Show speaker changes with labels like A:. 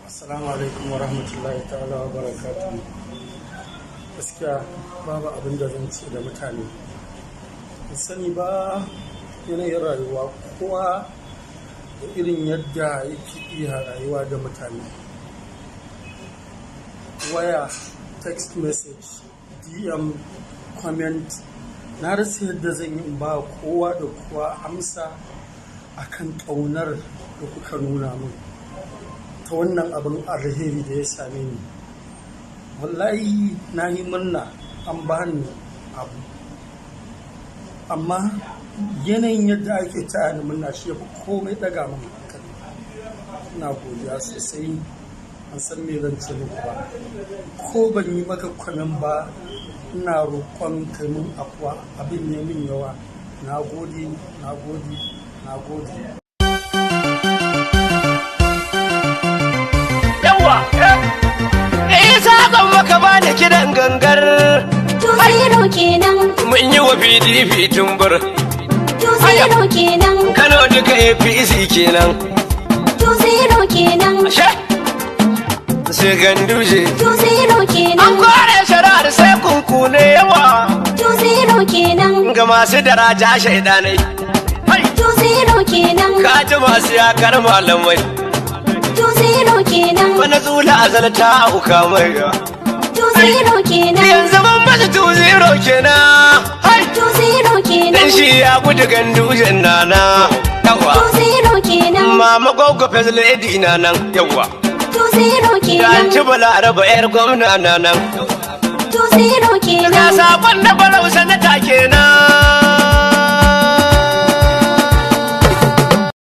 A: Assalamu alaikum wa rahmatullahi ta'ala wa barakatuhu. Gaskiya babu abin da zan ce da mutane. Ban sani ba yanayin rayuwa kowa da irin yadda yake iya rayuwa da mutane. Waya, text message, DM, comment, na rasa yadda zan yi in ba kowa da kowa amsa akan ƙaunar da kuka nuna min ta wannan abin alheri da ya same ni. Wallahi na yi murna an bani abu, amma yanayin yadda ake taya ni murna shi yafi komai daga min hankali. Ina godiya sosai, an san me zan ce muku ba, ko ban yi maka kwamen ba ina roƙon kai mun afuwa, abin ne min yawa. Na gode, na gode, na gode.
B: Zagon maka ba da kiran gangar
C: 2-0 kenan.
B: mun yi wa PDP tumbur
C: 2-0 kenan.
B: Kano duka APC kenan
C: 2-0 kenan.
B: ashe sai ganduje
C: 2-0
B: an
C: kenan.
B: kore shari'ar sai kunkune yawa
C: 2-0 kenan.
B: ga masu daraja shaidanai
C: 2-0 kenan.
B: kaji masu yakar malamai
C: 2-0 kenan.
B: wani tsula azalta auka mai
C: 2-0 kenan.
B: yanzu ban masu 2-0 kenan
C: 2-0 kenan.
B: dan shi ya gudu gandujen nana yawa
C: 2-0 kenan.
B: mama gwagwa fes lady na nan yawa
C: 2-0
B: da an
C: kenan.
B: ci balaraba yar gwamna na nan
C: 2-0 kenan.
B: ga sabon da barau sanata kenan